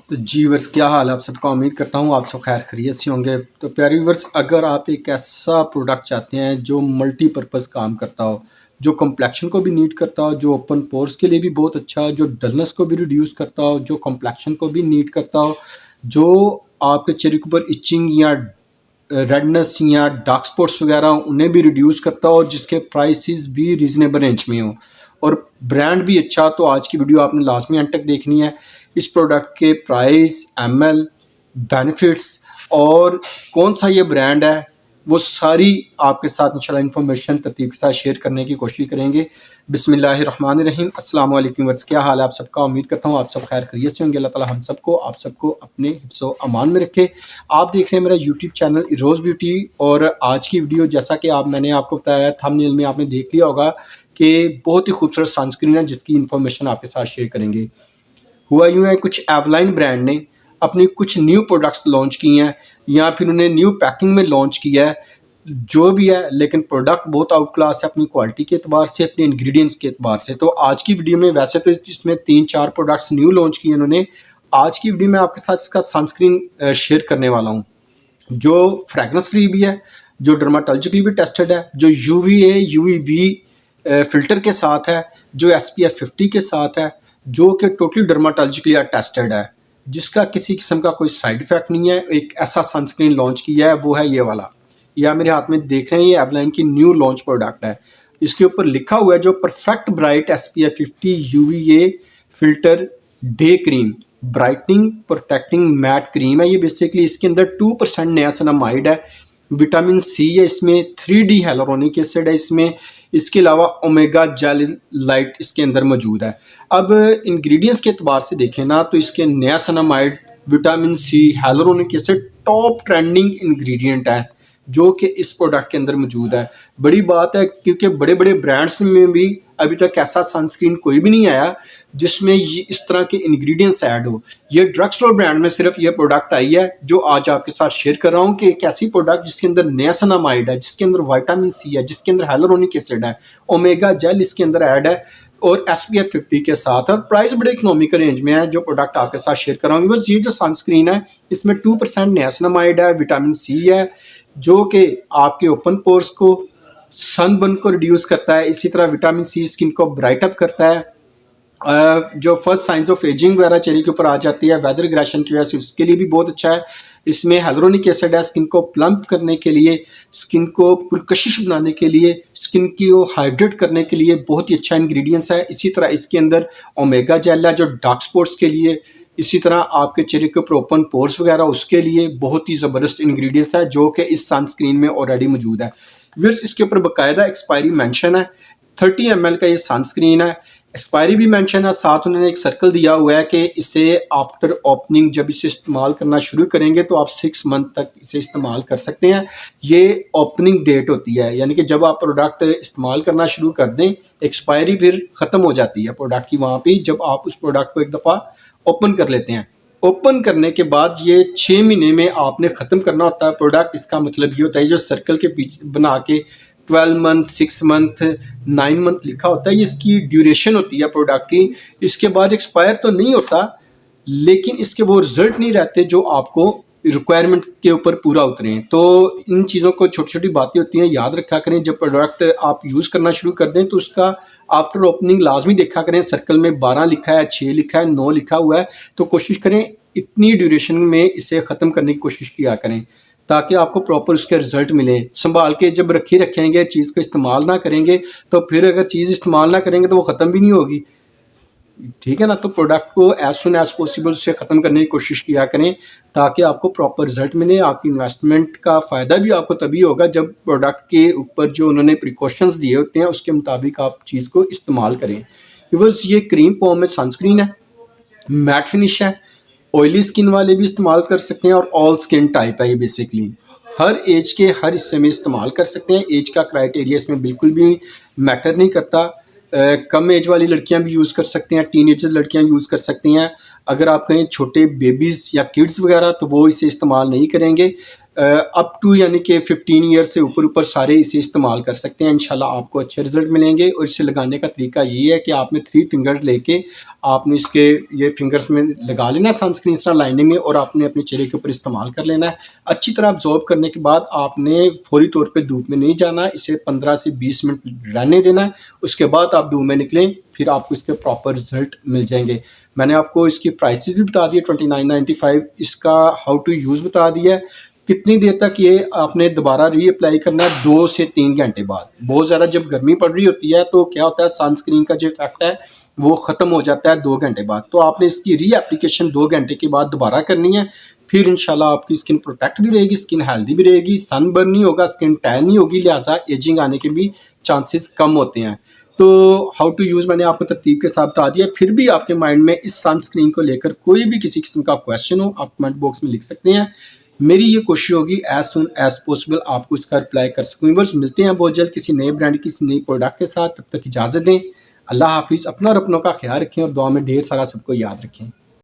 तो जी व्यूअर्स, क्या हाल है आप सबका। उम्मीद करता हूँ आप सब खैर खैरियत से होंगे। तो प्यारे व्यूअर्स, अगर आप एक ऐसा प्रोडक्ट चाहते हैं जो मल्टीपर्पज़ काम करता हो, जो कम्प्लेक्शन को भी नीट करता हो, जो ओपन पोर्स के लिए भी बहुत अच्छा हो, जो डलनेस को भी रिड्यूस करता हो, जो कम्प्लेक्शन को भी नीट करता हो, जो आपके चेहरे के ऊपर इचिंग या रेडनेस या डार्क स्पॉट्स वगैरह उन्हें भी रिड्यूस करता हो, जिसके प्राइसेस भी रीजनेबल रेंज में हो और ब्रांड भी अच्छा, तो आज की वीडियो आपने लास्ट में एंड तक देखनी है। इस प्रोडक्ट के प्राइस, एमएल, बेनिफिट्स और कौन सा ये ब्रांड है, वो सारी आपके साथ इंशाल्लाह इन्फॉर्मेशन तरतीब के साथ शेयर करने की कोशिश करेंगे। बिस्मिल्लाहिर्रहमानिर्रहीम। अस्सलाम वालेकुम व्यूअर्स, क्या हाल है आप सबका। उम्मीद करता हूँ आप सब खैर खैरियत से होंगे। अल्लाह ताला हम सबको आप सबको अपने हिफ्ज़ो अमान में रखे। आप देख रहे हैं मेरा यूट्यूब चैनल इरोज़ ब्यूटी और आज की वीडियो, जैसा कि मैंने आपको बताया थंबनेल में आपने देख लिया होगा कि बहुत ही खूबसूरत सनस्क्रीन है जिसकी इन्फॉर्मेशन आपके साथ शेयर करेंगे। हुआ यूँ है, कुछ एवलाइन ब्रांड ने अपनी कुछ न्यू प्रोडक्ट्स लॉन्च किए हैं या फिर उन्हें न्यू पैकिंग में लॉन्च किया है, जो भी है, लेकिन प्रोडक्ट बहुत आउट क्लास है अपनी क्वालिटी के अतबार से, अपने इंग्रेडिएंट्स के अतबार से। तो आज की वीडियो में वैसे तो इसमें 3-4 प्रोडक्ट्स न्यू लॉन्च किए उन्होंने। आज की वीडियो में आपके साथ इसका सनस्क्रीन शेयर करने वाला हूँ, जो फ्रेगनेंस फ्री भी है, जो डर्माटोलॉजिकली भी टेस्टेड है, जो UVA UVB फिल्टर के साथ है, जो SPF 50 के साथ है, जो कि टोटली डर्माटोलॉजिकली टेस्टेड है, जिसका किसी किस्म का कोई साइड इफेक्ट नहीं है। एक ऐसा सनस्क्रीन लॉन्च किया है, वो है ये वाला। यह मेरे हाथ में देख रहे हैं, ये एवलाइन की न्यू लॉन्च प्रोडक्ट है। इसके ऊपर लिखा हुआ है जो perfect bright SPF 50 UVA filter day cream brightening protecting matte cream है। ये बेसिकली इसके अंदर 2% नियासिनामाइड है, विटामिन सी है इसमें, 3D हेलोरोनिक एसिड है इसमें, इसके अलावा ओमेगा जेल लाइट इसके अंदर मौजूद है। अब इंग्रेडिएंट्स के अतबार से देखें ना, तो इसके niacinamide, vitamin C, hyaluronic acid top trending ingredient है जो कि इस प्रोडक्ट के अंदर मौजूद है। बड़ी बात है क्योंकि बड़े बड़े ब्रांड्स में भी अभी तक ऐसा सनस्क्रीन कोई भी नहीं आया जिसमें ये इस तरह के इंग्रेडिएंट्स ऐड हो। ये ड्रग स्टोर ब्रांड में सिर्फ ये प्रोडक्ट आई है जो आज आपके साथ शेयर कर रहा हूँ कि एक ऐसी प्रोडक्ट जिसके अंदर नियासिनामाइड है, जिसके अंदर विटामिन सी है, जिसके अंदर हेलोरोनिक एसिड है, ओमेगा जेल इसके अंदर ऐड है और SPF 50 के साथ, और प्राइस बड़े इकोनॉमिकल रेंज में है। जो प्रोडक्ट आपके साथ शेयर कर रहा हूँ, बस ये जो सनस्क्रीन है इसमें 2% नियासिनामाइड है, विटामिन सी है, जो कि आपके ओपन पोर्स को, सनबर्न को रिड्यूस करता है। इसी तरह विटामिन सी स्किन को ब्राइट अप करता है। जो फर्स्ट साइंस ऑफ एजिंग वगैरह चेहरे के ऊपर आ जाती है वेदर एग्रेशन की वजह से, उसके लिए भी बहुत अच्छा है। इसमें हेलोरोनिक एसिड है स्किन को प्लम्प करने के लिए, स्किन को पुरकशिश बनाने के लिए, स्किन की को हाइड्रेट करने के लिए बहुत ही अच्छा इंग्रेडिएंट्स है। इसी तरह इसके अंदर ओमेगा जेल है जो डार्क स्पॉट्स के लिए, इसी तरह आपके चेहरे के ऊपर ओपन पोर्स वगैरह उसके लिए बहुत ही ज़बरदस्त इंग्रेडिएंट्स है जो कि इस सनस्क्रीन में ऑलरेडी मौजूद है। व्यूअर्स, इसके ऊपर बाकायदा एक्सपायरी मेंशन है। 30 ml का ये सनस्क्रीन है, एक्सपायरी भी मेंशन है। साथ उन्होंने एक सर्कल दिया हुआ है कि इसे आफ्टर ओपनिंग जब इसे इस्तेमाल करना शुरू करेंगे तो आप 6 मंथ तक इसे इस्तेमाल कर सकते हैं। ये ओपनिंग डेट होती है, यानी कि जब आप प्रोडक्ट इस्तेमाल करना शुरू कर दें, एक्सपायरी फिर ख़त्म हो जाती है प्रोडक्ट की वहाँ पे, जब आप उस प्रोडक्ट को एक दफ़ा ओपन कर लेते हैं। ओपन करने के बाद ये 6 महीने में आपने ख़त्म करना होता है प्रोडक्ट। इसका मतलब ये होता है जो सर्कल के पीछे बना के 12 मंथ, 6 मंथ, 9 मंथ लिखा होता है, ये इसकी ड्यूरेशन होती है प्रोडक्ट की। इसके बाद एक्सपायर तो नहीं होता, लेकिन इसके वो रिजल्ट नहीं रहते जो आपको रिक्वायरमेंट के ऊपर पूरा उतरे हैं। तो इन चीज़ों को, छोटी छोटी बातें होती हैं, याद रखा करें। जब प्रोडक्ट आप यूज़ करना शुरू कर दें तो उसका आफ्टर ओपनिंग लाजमी देखा करें। सर्कल में 12 लिखा है, 6 लिखा है, 9 लिखा हुआ है, तो कोशिश करें इतनी ड्यूरेशन में इसे ख़त्म करने की कोशिश किया करें ताकि आपको प्रॉपर उसके रिजल्ट मिले। संभाल के जब रखेंगे, चीज़ को इस्तेमाल ना करेंगे, तो फिर अगर चीज़ इस्तेमाल ना करेंगे तो वो ख़त्म भी नहीं होगी, ठीक है ना। तो प्रोडक्ट को एज सुन एज पॉसिबल उसे ख़त्म करने की कोशिश किया करें ताकि आपको प्रॉपर रिजल्ट मिले। आपकी इन्वेस्टमेंट का फ़ायदा भी आपको तभी होगा जब प्रोडक्ट के ऊपर जो उन्होंने प्रिकॉशंस दिए होते हैं उसके मुताबिक आप चीज़ को इस्तेमाल करें। बस ये क्रीम फॉर्म में सनस्क्रीन है, मैट फिनिश है, ऑयली स्किन वाले भी इस्तेमाल कर सकते हैं और ऑल स्किन टाइप है। ये बेसिकली हर एज के हर हिस्से में इस्तेमाल कर सकते हैं। एज का क्राइटेरिया इसमें बिल्कुल भी मैटर नहीं करता। कम एज वाली लड़कियां भी यूज़ कर सकते हैं, टीनेजर लड़कियां यूज़ कर सकती हैं। अगर आप कहें छोटे बेबीज़ या किड्स वगैरह तो वो इसे इस्तेमाल नहीं करेंगे। अप टू यानी कि 15 ईयर्स से ऊपर ऊपर सारे इसे इस्तेमाल कर सकते हैं। इंशाल्लाह आपको अच्छे रिजल्ट मिलेंगे। और इसे लगाने का तरीका ये है कि आपने 3 फिंगर लेके आपने इसके ये फिंगर्स में लगा लेना है सनस्क्रीन इस तरह लाइनिंग में, और आपने अपने चेहरे के ऊपर इस्तेमाल कर लेना है। अच्छी तरह अब्जॉर्ब करने के बाद आपने फौरी तौर पर धूप में नहीं जाना, इसे 15 से 20 मिनट रहने देना है। उसके बाद आप धूप में निकलें, फिर आपको इसके प्रॉपर रिजल्ट मिल जाएंगे। मैंने आपको इसकी प्राइसेस भी बता दी है 29.95, इसका हाउ टू यूज़ बता दिया है। कितनी देर तक ये आपने दोबारा रीअप्लाई करना है, 2 से 3 घंटे बाद। बहुत ज़्यादा जब गर्मी पड़ रही होती है तो क्या होता है, सनस्क्रीन का जो इफेक्ट है वो ख़त्म हो जाता है 2 घंटे बाद। तो आपने इसकी रीएप्लीकेशन 2 घंटे के बाद दोबारा करनी है। फिर इंशाल्लाह आपकी स्किन प्रोटेक्ट भी रहेगी, स्किन हेल्दी भी रहेगी, सन बर्न नहीं होगा, स्किन टैन नहीं होगी, लिहाजा एजिंग आने के भी चांसेस कम होते हैं। तो हाउ टू यूज़ मैंने आपको तरतीब के साथ बता दिया। फिर भी आपके माइंड में इस सनस्क्रीन को लेकर कोई भी किसी किस्म का क्वेश्चन हो, आप कमेंट बॉक्स में लिख सकते हैं। मेरी ये कोशिश होगी एज सुन एज पॉसिबल आपको इसका रिप्लाई कर सकूँ। बस मिलते हैं बहुत जल्द किसी नए ब्रांड किसी नई प्रोडक्ट के साथ। तब तक इजाज़त दें। अल्लाह हाफिज़। अपना और अपनों का ख्याल रखें और दुआ में ढेर सारा सबको याद रखें।